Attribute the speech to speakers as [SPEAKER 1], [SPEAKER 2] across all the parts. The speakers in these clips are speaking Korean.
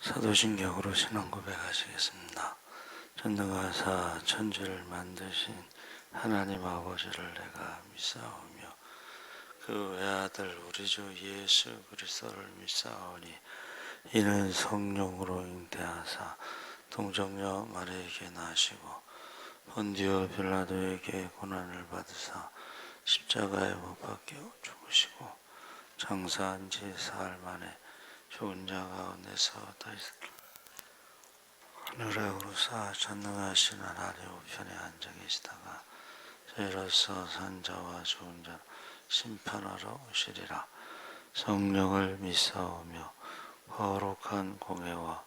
[SPEAKER 1] 사도신경으로 신앙 고백하시겠습니다. 전능하사 천지를 만드신 하나님 아버지를 내가 믿사오며 그 외아들 우리 주 예수 그리스도를 믿사오니 이는 성령으로 잉태하사 동정녀 마리아에게 나시고 본디오 빌라도에게 고난을 받으사 십자가에 못 박혀 죽으시고 장사한 지 사흘 만에 죽은 자 가운데서 다시 하늘에 오르사 전능하신 하나님 우편에 앉아 계시다가 저희로서 산자와 죽은 자 심판하러 오시리라. 성령을 믿사오며 거룩한 공회와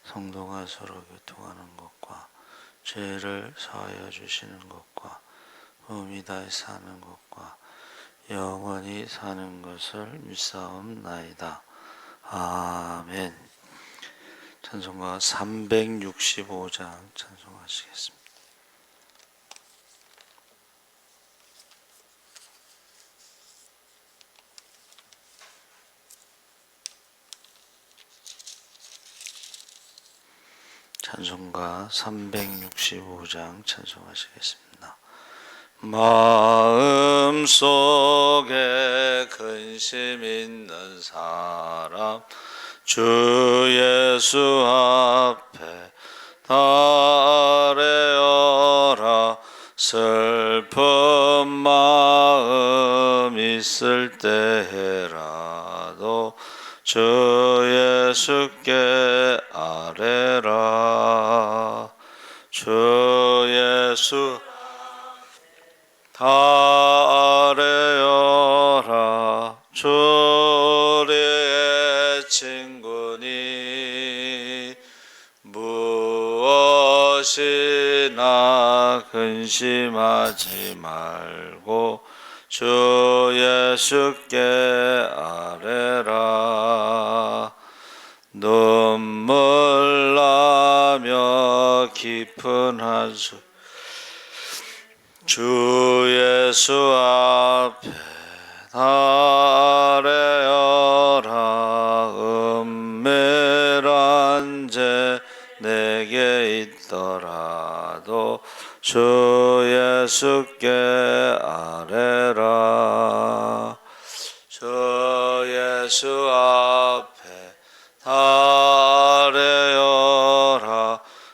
[SPEAKER 1] 성도가 서로 교통하는 것과 죄를 사하여 주시는 것과 몸이 다시 사는 것과 영원히 사는 것을 믿사옵나이다. 아멘. 찬송가 365장 찬송하시겠습니다. 찬송가 365장 찬송하시겠습니다. 마음속에 근심 있는 사람 주 예수 앞에 달래어라. 슬픈 마음 있을 때라도 주 예수께 아뢰라. 주 예수 아뢰어라. 주리의 친구니 무엇이나 근심하지 말고 주 예수께 아뢰라. 눈물 나며 깊은 한숨 주 예수 앞에 달래어라. 은밀한 죄 내게 있더라도 주 예수께 아뢰라. 주 예수 앞에 달래어라.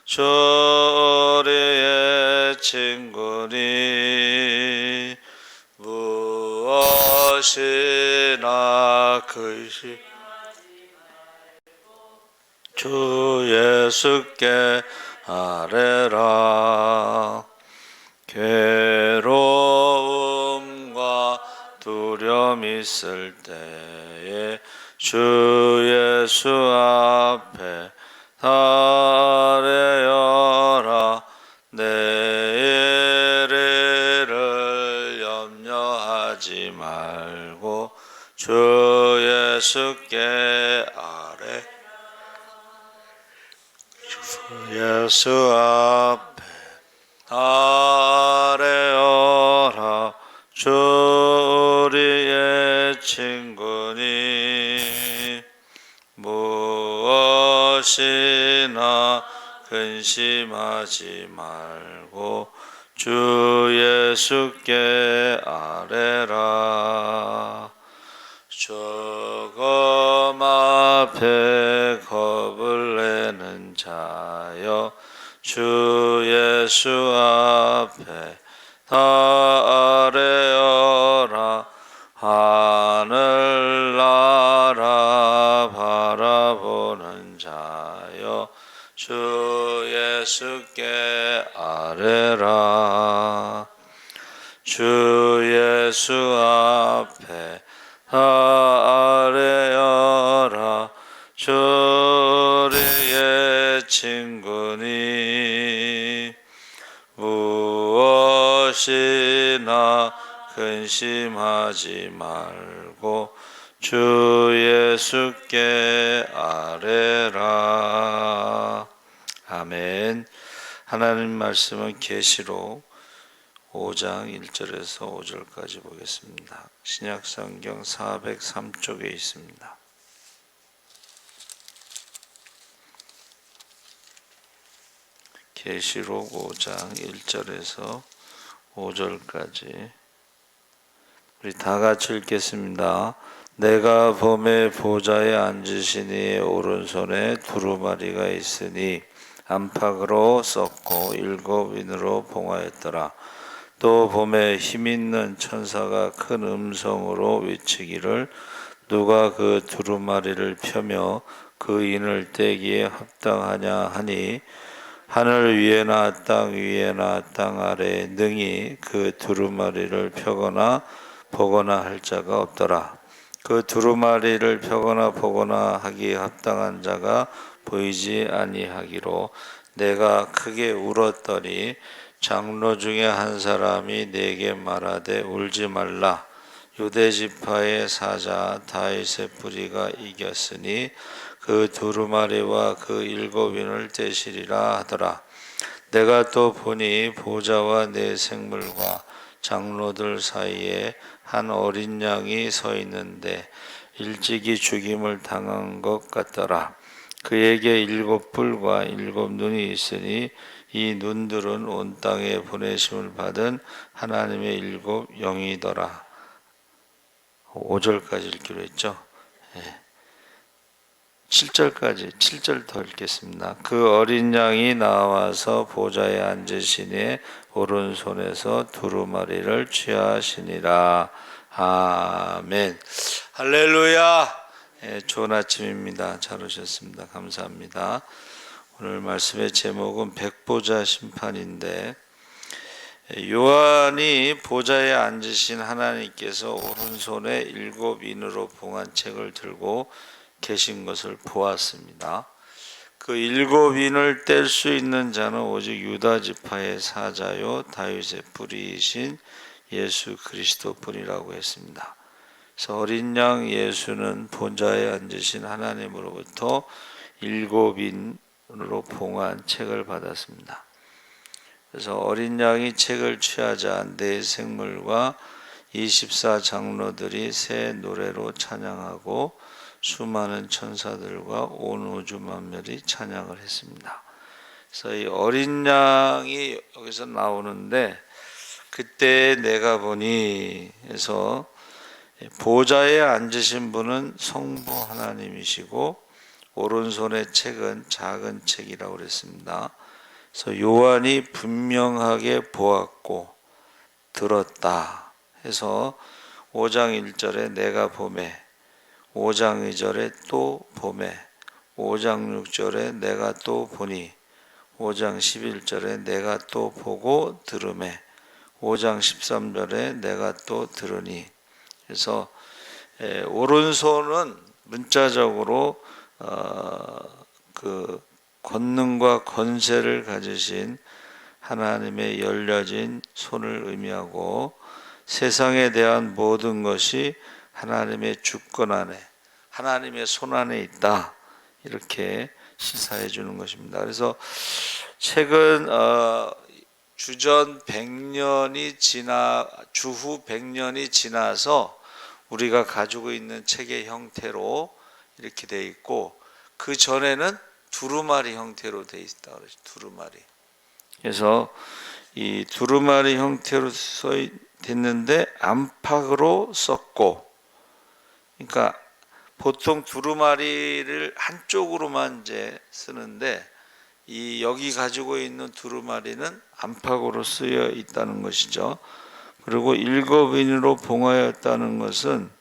[SPEAKER 1] 주리의 친구니 무엇이나 근심 주 예수께 아뢰라. 괴로움과 두려움 있을 때에 주 예수 앞에 달래어라. 내일을 염려하지 말고 주 예수께 아뢰. 주 예수 앞에 달래어라. 주리의 친구니 무엇이나 근심하지 말고 주 예수께 아뢰라. 조금 앞에 겁을 내는 자여 주 예수 앞에 달래어라. 하늘나라 바라보는 자여 주 예수께 아뢰라. 주 예수 앞에 달래어라. 주리의 친구니 무엇이나 근심하지 말고 주 예수께 아뢰라. 아멘. 하나님 말씀은 계시록 5장 1절에서 5절까지 보겠습니다. 신약성경 403쪽에 있습니다. 계시록 5장 1절에서 5절까지 우리 다 같이 읽겠습니다. 내가 범의 보좌에 앉으신 이의 오른손에 두루마리가 있으니 안팎으로 썩고 7인으로 봉하였더라. 또 범에 힘있는 천사가 큰 음성으로 외치기를 누가 그 두루마리를 펴며 그 인을 떼기에 합당하냐 하니 하늘 위에나 땅 위에나 땅 아래에 능히 그 두루마리를 펴거나 보거나 할 자가 없더라. 그 두루마리를 펴거나 보거나 하기에 합당한 자가 보이지 아니하기로 내가 크게 울었더니 장로 중에 한 사람이 내게 말하되 울지 말라. 유대 지파의 사자 다윗의 뿌리가 이겼으니 그 두루마리와 그 7인을 떼시리라 하더라. 내가 또 보니 보좌와 네 생물과 장로들 사이에 한 어린 양이 서 있는데 일찍이 죽임을 당한 것 같더라. 그에게 7뿔과 7눈이 있으니 이 눈들은 온 땅에 보내심을 받은 하나님의 7영이더라. 5절까지 읽기로 했죠. 7절 더 읽겠습니다. 그 어린 양이 나와서 보좌에 앉으시니 오른손에서 두루마리를 취하시니라. 아멘. 할렐루야. 좋은 아침입니다. 잘 오셨습니다. 감사합니다. 오늘 말씀의 제목은 백보자 심판인데 요한이 보좌에 앉으신 하나님께서 오른손에 7인으로 봉한 책을 들고 계신 것을 보았습니다. 그 7인을 뗄 수 있는 자는 오직 유다 지파의 사자요 다윗의 뿌리이신 예수 그리스도 뿐이라고 했습니다. 그래서 어린 양 예수는 보좌에 앉으신 하나님으로부터 7인으로 봉한 책을 받았습니다. 그래서 어린 양이 책을 취하자 네 생물과 24 장로들이 새 노래로 찬양하고 수많은 천사들과 온 우주 만멸이 찬양을 했습니다. 그래서 이 어린 양이 여기서 나오는데 그때 내가 보니 해서 보좌에 앉으신 분은 성부 하나님이시고 오른손의 책은 작은 책이라고 그랬습니다. 그래서 요한이 분명하게 보았고 들었다 해서 5장 1절에 내가 보매 5장 2절에 또 보매 5장 6절에 내가 또 보니 5장 11절에 내가 또 보고 들으매 5장 13절에 내가 또 들으니 그래서 오른손은 문자적으로 그 권능과 권세를 가지신 하나님의 열려진 손을 의미하고 세상에 대한 모든 것이 하나님의 주권 안에 하나님의 손 안에 있다 이렇게 시사해 주는 것입니다. 그래서 책은 주후 100년이 지나서 우리가 가지고 있는 책의 형태로 이렇게 돼 있고 그 전에는 두루마리 형태로 돼 있다 그러죠. 두루마리. 그래서 이 두루마리 형태로 됐는데 안팎으로 썼고, 그러니까 보통 두루마리를 한쪽으로만 이제 쓰는데 이 여기 가지고 있는 두루마리는 안팎으로 쓰여 있다는 것이죠. 그리고 7인으로 봉하였다는 것은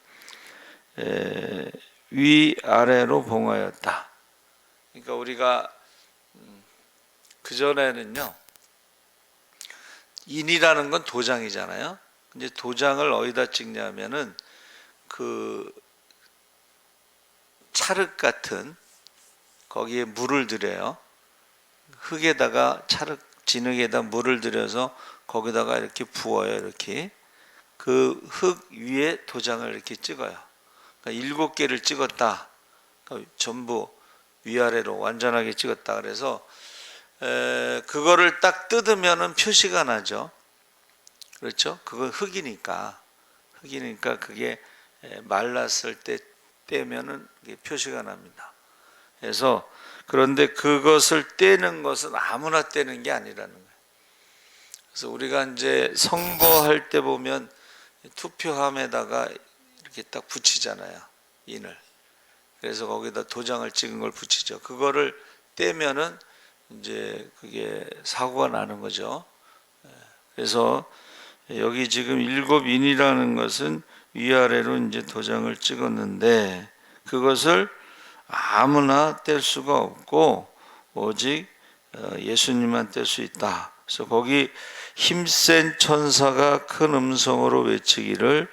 [SPEAKER 1] 위아래로 봉하였다. 그러니까 우리가 그전에는요 인이라는 건 도장이잖아요. 근데 도장을 어디다 찍냐면은 그 찰흙 같은 거기에 물을 들여요. 흙에다가 찰흙 진흙에다 물을 들여서 거기다가 이렇게 부어요. 이렇게 그 흙 위에 도장을 이렇게 찍어요. 그러니까 7개를 찍었다. 그러니까 전부 위아래로 완전하게 찍었다. 그래서 그거를 딱 뜯으면은 표시가 나죠. 그렇죠? 그건 흙이니까 그게 말랐을 때 떼면은 표시가 납니다. 그래서 그런데 그것을 떼는 것은 아무나 떼는 게 아니라는 거예요. 그래서 우리가 이제 선거할 때 보면 투표함에다가 이렇게 딱 붙이잖아요. 인을. 그래서 거기다 도장을 찍은 걸 붙이죠. 그거를 떼면은 이제 그게 사고가 나는 거죠. 그래서 여기 지금 7인이라는 것은 위아래로 이제 도장을 찍었는데 그것을 아무나 뗄 수가 없고 오직 예수님만 뗄 수 있다. 그래서 거기 힘센 천사가 큰 음성으로 외치기를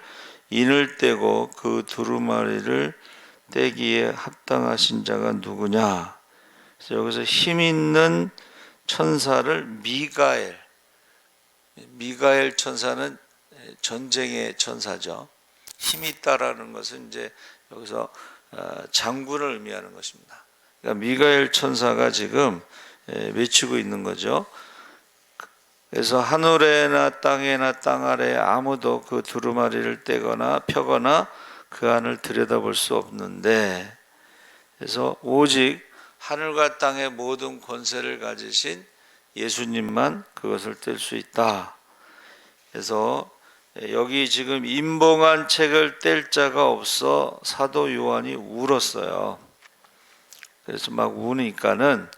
[SPEAKER 1] 인을 떼고 그 두루마리를 떼기에 합당하신 자가 누구냐. 그래서 여기서 힘 있는 천사를 미가엘 천사는 전쟁의 천사죠. 힘이 있다라는 것은 이제 여기서 장군을 의미하는 것입니다. 그러니까 미가엘 천사가 지금 외치고 있는 거죠. 그래서 하늘에나 땅에나 땅 아래에 아무도 그 두루마리를 떼거나 펴거나 그 안을 들여다볼 수 없는데, 그래서 오직 하늘과 땅의 모든 권세를 가지신 예수님만 그것을 뗄 수 있다. 그래서 여기 지금 임봉한 책을 뗄 자가 없어 사도 요한이 울었어요. 그래서 막 우니까는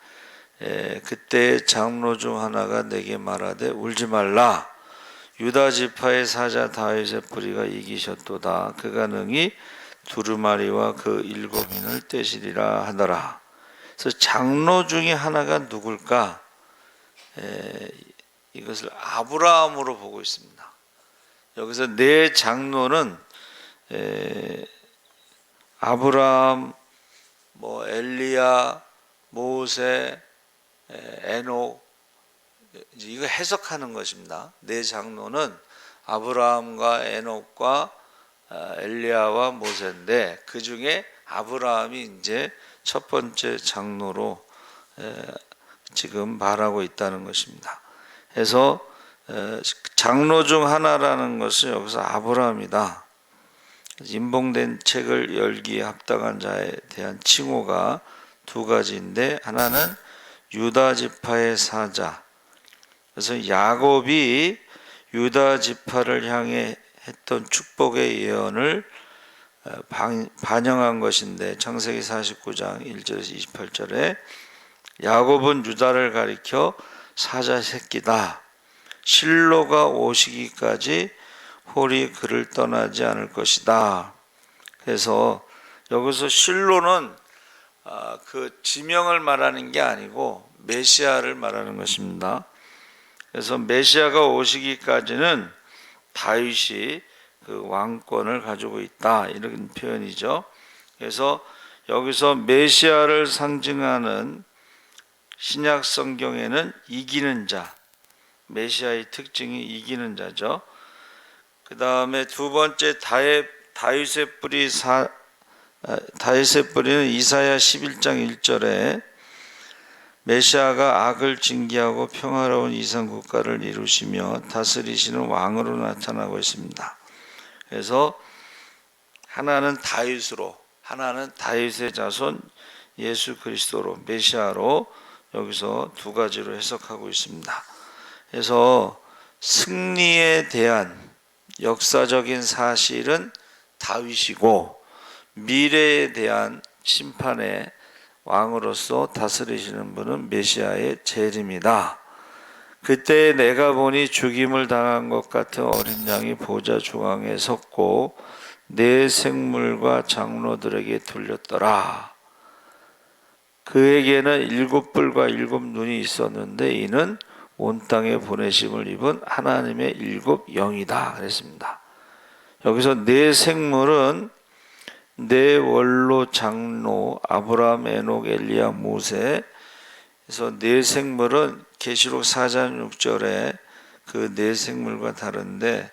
[SPEAKER 1] 그때 장로 중 하나가 내게 말하되 울지 말라. 유다 지파의 사자 다윗의 뿌리가 이기셨도다. 그가 능히 두루마리와 그 7인을 떼시리라 하더라. 그래서 장로 중에 하나가 누굴까? 이것을 아브라함으로 보고 있습니다. 여기서 네 장로는 아브라함, 엘리야, 모세, 에녹, 이거 해석하는 것입니다. 네 장로는 아브라함과 에녹과 엘리야와 모세인데 그 중에 아브라함이 이제 첫 번째 장로로 지금 말하고 있다는 것입니다. 그래서 장로 중 하나라는 것은 여기서 아브라함이다. 임봉된 책을 열기에 합당한 자에 대한 칭호가 두 가지인데, 하나는 유다 지파의 사자. 그래서 야곱이 유다 지파를 향해 했던 축복의 예언을 반영한 것인데, 창세기 49장 1절에서 28절에 야곱은 유다를 가리켜 사자 새끼다. 실로가 오시기까지 홀이 그를 떠나지 않을 것이다. 그래서 여기서 실로는 그 지명을 말하는 게 아니고 메시아를 말하는 것입니다. 그래서 메시아가 오시기까지는 다윗이 그 왕권을 가지고 있다, 이런 표현이죠. 그래서 여기서 메시아를 상징하는 신약 성경에는 이기는 자, 메시아의 특징이 이기는 자죠. 그 다음에 두 번째 다윗의 뿌리는 이사야 11장 1절에 메시아가 악을 징계하고 평화로운 이상 국가를 이루시며 다스리시는 왕으로 나타나고 있습니다. 그래서 하나는 다윗으로, 하나는 다윗의 자손 예수 그리스도로, 메시아로 여기서 두 가지로 해석하고 있습니다. 그래서 승리에 대한 역사적인 사실은 다윗이고, 미래에 대한 심판의 왕으로서 다스리시는 분은 메시아의 재림이다. 그때 내가 보니 죽임을 당한 것 같은 어린 양이 보좌 중앙에 섰고 네 생물과 장로들에게 들렸더라. 그에게는 7뿔과 7눈이 있었는데 이는 온 땅에 보내심을 입은 하나님의 7영이다 그랬습니다. 여기서 네 생물은 네 원로 장로 아브라함, 에녹, 엘리야, 모세. 그래서 네 생물은 계시록 4장 6절에 그 네 생물과 다른데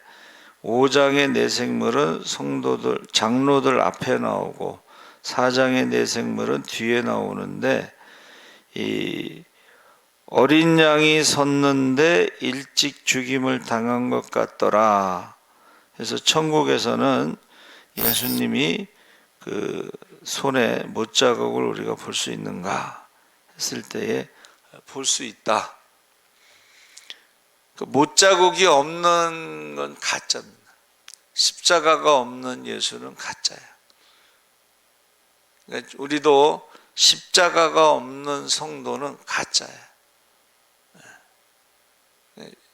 [SPEAKER 1] 5장의 네 생물은 성도들, 장로들 앞에 나오고 4장의 네 생물은 뒤에 나오는데, 이 어린 양이 섰는데 일찍 죽임을 당한 것 같더라. 그래서 천국에서는 예수님이 그 손에 못자국을 우리가 볼 수 있는가? 했을 때에 볼 수 있다. 그 못자국이 없는 건 가짜입니다. 십자가가 없는 예수는 가짜예요. 그러니까 우리도 십자가가 없는 성도는 가짜예요.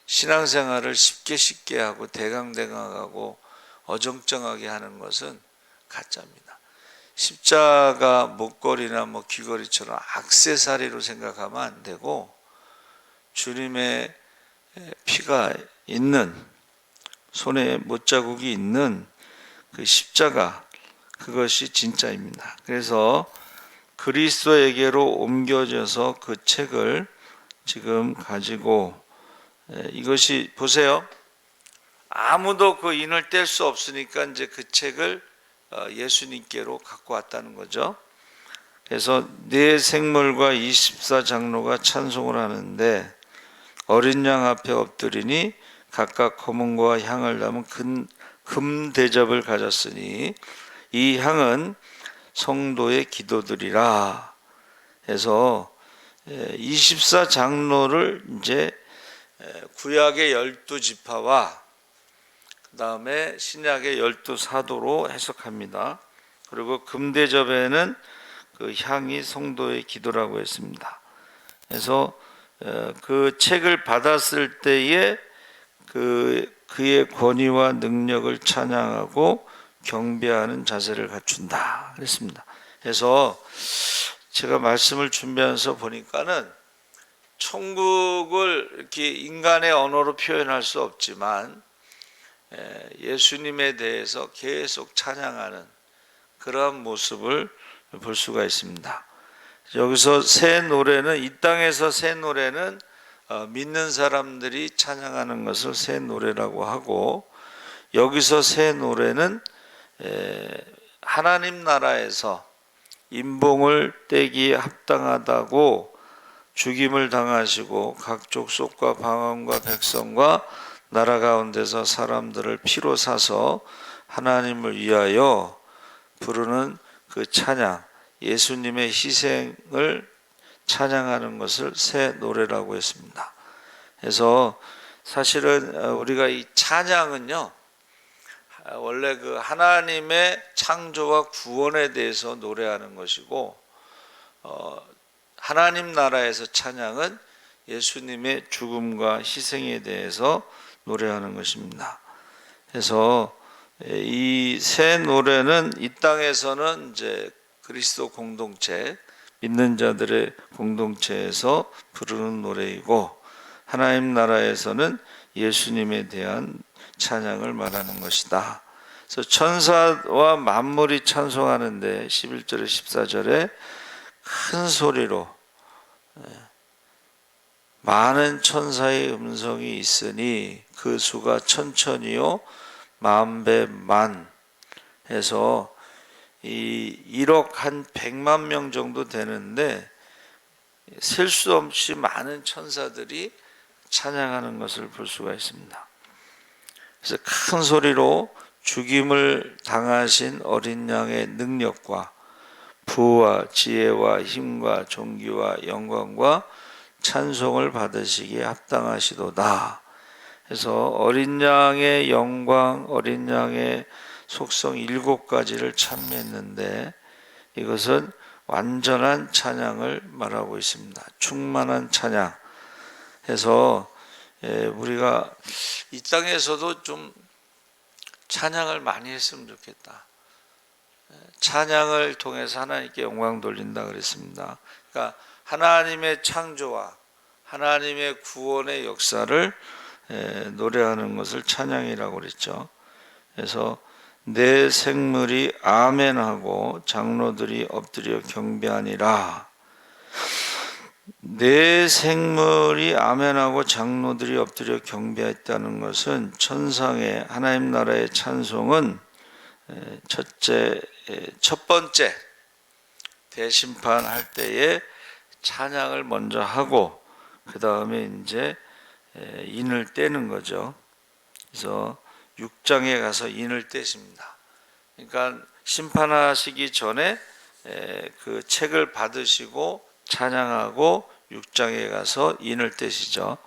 [SPEAKER 1] 신앙생활을 쉽게 하고 대강대강하고 어정쩡하게 하는 것은 가짜입니다. 십자가 목걸이나 귀걸이처럼 액세서리로 생각하면 안 되고, 주님의 피가 있는, 손에 못자국이 있는 그 십자가, 그것이 진짜입니다. 그래서 그리스도에게로 옮겨져서 그 책을 지금 가지고, 이것이 보세요. 아무도 그 인을 뗄 수 없으니까 이제 그 책을 예수님께로 갖고 왔다는 거죠. 그래서 네 생물과 24장로가 찬송을 하는데, 어린 양 앞에 엎드리니 각각 검은고와 향을 담은 금 대접을 가졌으니 이 향은 성도의 기도들이라 해서 24장로를 이제 구약의 12지파와 그 다음에 신약의 12사도로 해석합니다. 그리고 금대접에는 그 향이 성도의 기도라고 했습니다. 그래서 그 책을 받았을 때에 그의 권위와 능력을 찬양하고 경배하는 자세를 갖춘다 그랬습니다. 그래서 제가 말씀을 준비하면서 보니까는 천국을 이렇게 인간의 언어로 표현할 수 없지만 예수님에 대해서 계속 찬양하는 그러한 모습을 볼 수가 있습니다. 여기서 새 노래는, 이 땅에서 새 노래는 믿는 사람들이 찬양하는 것을 새 노래라고 하고, 여기서 새 노래는 하나님 나라에서 임봉을 떼기에 합당하다고 죽임을 당하시고 각족 속과 방언과 백성과 나라 가운데서 사람들을 피로 사서 하나님을 위하여 부르는 그 찬양, 예수님의 희생을 찬양하는 것을 새 노래라고 했습니다. 그래서 사실은 우리가 이 찬양은요, 원래 그 하나님의 창조와 구원에 대해서 노래하는 것이고, 하나님 나라에서 찬양은 예수님의 죽음과 희생에 대해서 노래하는 것입니다. 그래서 이 새 노래는 이 땅에서는 이제 그리스도 공동체, 믿는 자들의 공동체에서 부르는 노래이고, 하나님 나라에서는 예수님에 대한 찬양을 말하는 것이다. 그래서 천사와 만물이 찬송하는데 11절에 14절에 큰 소리로 많은 천사의 음성이 있으니 그 수가 천천히요 만배 만 해서 이 1억 한 100만 명 정도 되는데 셀 수 없이 많은 천사들이 찬양하는 것을 볼 수가 있습니다. 그래서 큰 소리로 죽임을 당하신 어린 양의 능력과 부와 지혜와 힘과 존귀와 영광과 찬송을 받으시기에 합당하시도다. 그래서 어린 양의 영광, 어린 양의 속성 7가지를 찬미했는데, 이것은 완전한 찬양을 말하고 있습니다. 충만한 찬양. 해서 우리가 이 땅에서도 좀 찬양을 많이 했으면 좋겠다. 찬양을 통해서 하나님께 영광 돌린다 그랬습니다. 그러니까 하나님의 창조와 하나님의 구원의 역사를 노래하는 것을 찬양이라고 그랬죠. 그래서 내 생물이 아멘하고 장로들이 엎드려 경배하니라. 내 생물이 아멘하고 장로들이 엎드려 경배했다는 것은 천상의 하나님 나라의 찬송은 첫 번째 대심판할 때에 찬양을 먼저 하고 그 다음에 이제 인을 떼는 거죠. 그래서 6장에 가서 인을 떼십니다. 그러니까 심판하시기 전에 그 책을 받으시고 찬양하고 6장에 가서 인을 떼시죠.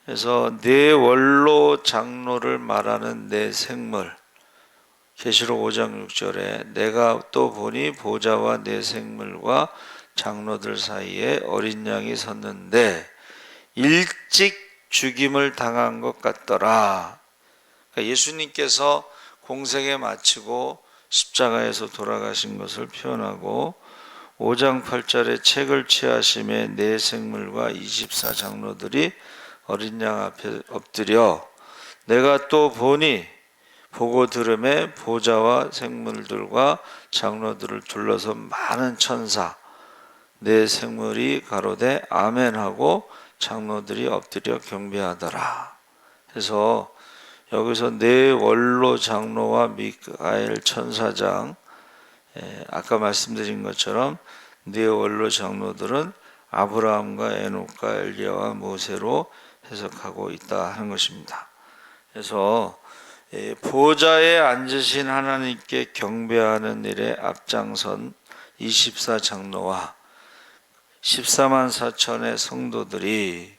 [SPEAKER 1] 그래서 네 원로 장로를 말하는 네 생물, 계시록 5장 6절에 내가 또 보니 보좌와 네 생물과 장로들 사이에 어린 양이 섰는데 일찍 죽임을 당한 것 같더라. 그러니까 예수님께서 공생에 마치고 십자가에서 돌아가신 것을 표현하고 5장 8절에 책을 취하심에 네 생물과 24 장로들이 어린 양 앞에 엎드려 내가 또 보고 들음에 보좌와 생물들과 장로들을 둘러서 많은 천사 네 생물이 가로되 아멘하고 장로들이 엎드려 경배하더라. 그래서 여기서 네 원로 장로와 미카엘 천사장, 아까 말씀드린 것처럼 네 원로 장로들은 아브라함과 에녹과 엘리야와 모세로 해석하고 있다 하는 것입니다. 그래서 보좌에 앉으신 하나님께 경배하는 일에 앞장선 24 장로와 14만 4천의 성도들이,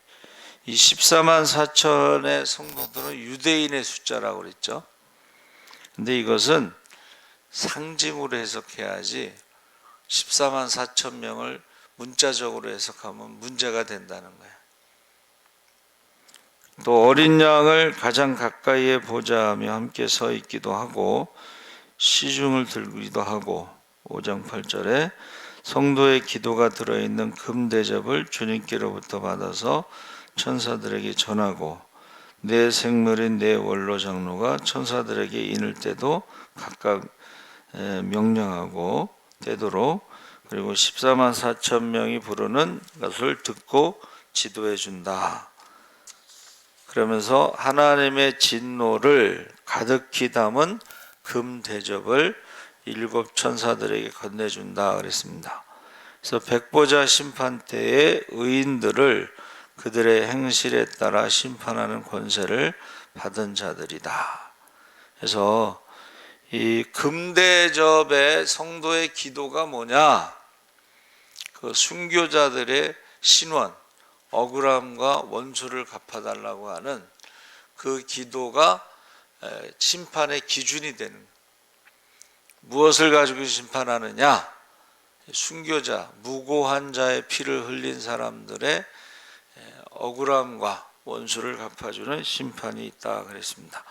[SPEAKER 1] 이 14만 4천의 성도들은 유대인의 숫자라고 그랬죠. 근데 이것은 상징으로 해석해야지 14만 4천 명을 문자적으로 해석하면 문제가 된다는 거예요. 또 어린 양을 가장 가까이에 보자하며 함께 서 있기도 하고 시중을 들기도 하고 5장 8절에 성도의 기도가 들어있는 금대접을 주님께로부터 받아서 천사들에게 전하고 네 생물인 네 원로 장로가 천사들에게 인을 때도 각각 명령하고 되도록, 그리고 14만 4천 명이 부르는 것을 듣고 지도해 준다. 그러면서 하나님의 진노를 가득히 담은 금 대접을 일곱 천사들에게 건네준다 그랬습니다. 그래서 백보자 심판 때의 의인들을 그들의 행실에 따라 심판하는 권세를 받은 자들이다. 그래서 이 금대접의 성도의 기도가 뭐냐? 그 순교자들의 신원, 억울함과 원수를 갚아달라고 하는 그 기도가 심판의 기준이 되는 거예요. 무엇을 가지고 심판하느냐? 순교자, 무고한 자의 피를 흘린 사람들의 억울함과 원수를 갚아주는 심판이 있다 그랬습니다.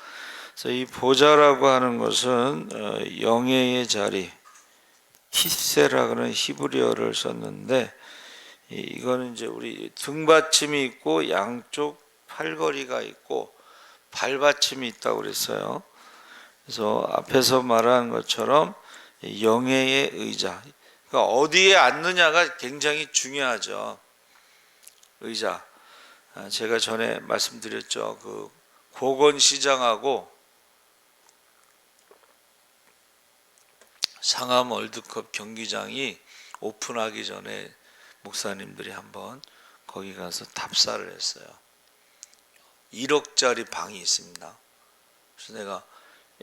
[SPEAKER 1] 그래서 이 보좌라고 하는 것은 영예의 자리, 히세라는 히브리어를 썼는데, 이거는 이제 우리 등받침이 있고 양쪽 팔걸이가 있고 발받침이 있다고 그랬어요. 그래서 앞에서 말한 것처럼 영예의 의자, 그러니까 어디에 앉느냐가 굉장히 중요하죠. 의자, 제가 전에 말씀드렸죠. 그 고건시장하고 상암 월드컵 경기장이 오픈하기 전에 목사님들이 한번 거기 가서 답사를 했어요. 1억짜리 방이 있습니다. 그래서 내가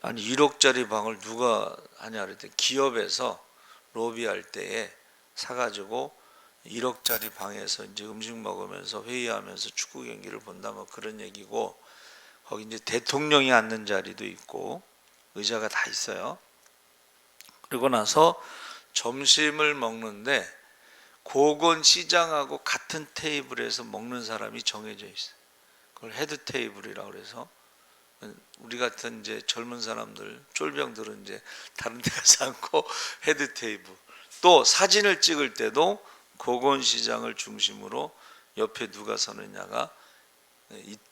[SPEAKER 1] 아니 1억짜리 방을 누가 하냐 그랬더니 기업에서 로비할 때에 사가지고 1억짜리 방에서 이제 음식 먹으면서 회의하면서 축구 경기를 본다 뭐 그런 얘기고, 거기 이제 대통령이 앉는 자리도 있고 의자가 다 있어요. 그리고 나서 점심을 먹는데 고건 시장하고 같은 테이블에서 먹는 사람이 정해져 있어요. 그걸 헤드 테이블이라고 그래서 우리 같은 이제 젊은 사람들, 쫄병들은 이제 다른 데 가서 앉고 헤드 테이블. 또 사진을 찍을 때도 고건 시장을 중심으로 옆에 누가 서느냐가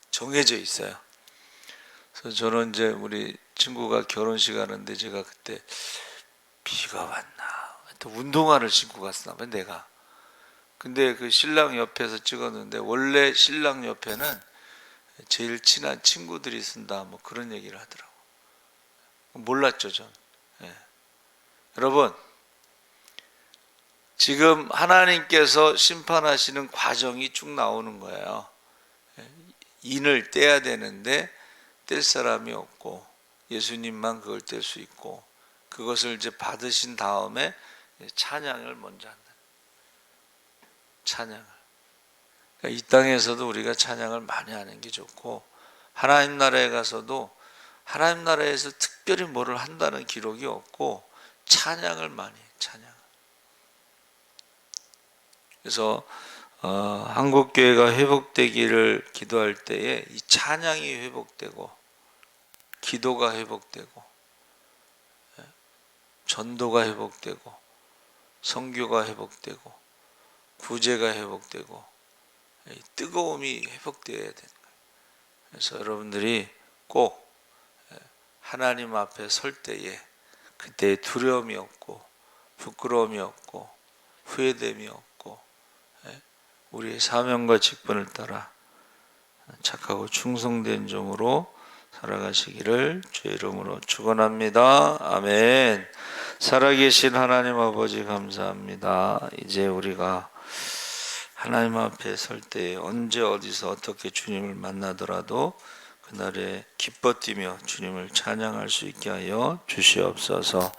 [SPEAKER 1] 정해져 있어요. 그래서 저는 이제 우리 친구가 결혼식 하는데 제가 그때 비가 왔나, 또 운동화를 신고 갔나 봐 내가. 근데 그 신랑 옆에서 찍었는데 원래 신랑 옆에는 제일 친한 친구들이 쓴다 뭐 그런 얘기를 하더라고. 몰랐죠 전. 예. 여러분, 지금 하나님께서 심판하시는 과정이 쭉 나오는 거예요. 인을 떼야 되는데 뗄 사람이 없고 예수님만 그걸 뗄 수 있고, 그것을 이제 받으신 다음에 찬양을 먼저 한다. 찬양을. 그러니까 이 땅에서도 우리가 찬양을 많이 하는 게 좋고, 하나님 나라에 가서도 하나님 나라에서 특별히 뭐를 한다는 기록이 없고 찬양을 많이 해요. 찬양. 그래서 한국교회가 회복되기를 기도할 때에 이 찬양이 회복되고, 기도가 회복되고, 전도가 회복되고, 선교가 회복되고, 구제가 회복되고, 뜨거움이 회복되어야 되는 거예요. 그래서 여러분들이 꼭 하나님 앞에 설 때에 그때 두려움이 없고 부끄러움이 없고 후회됨이 없고 우리의 사명과 직분을 따라 착하고 충성된 종으로 살아가시기를 주의 이름으로 축원합니다. 아멘. 살아계신 하나님 아버지 감사합니다. 이제 우리가 하나님 앞에 설 때 언제 어디서 어떻게 주님을 만나더라도 그날에 기뻐 뛰며 주님을 찬양할 수 있게 하여 주시옵소서.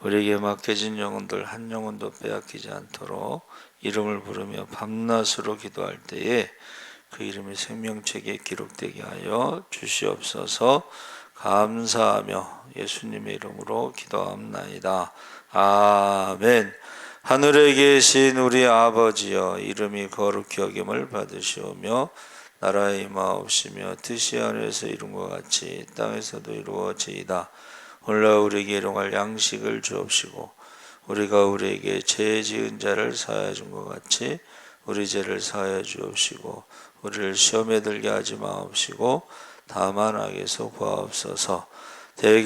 [SPEAKER 1] 우리에게 맡겨진 영혼들 한 영혼도 빼앗기지 않도록 이름을 부르며 밤낮으로 기도할 때에 그 이름이 생명책에 기록되게 하여 주시옵소서. 감사하며 예수님의 이름으로 기도합나이다. 아멘. 하늘에 계신 우리 아버지여, 이름이 거룩히 여김을 받으시오며 나라의 임하옵시며 뜻이 하늘에서 이룬 것 같이 땅에서도 이루어지이다. 오늘날 우리에게 일용할 양식을 주옵시고 우리가 우리에게 죄 지은 자를 사하여 준 것 같이 우리 죄를 사하여 주옵시고 우리를 시험에 들게 하지 마옵시고 다만 악에서 구하옵소서.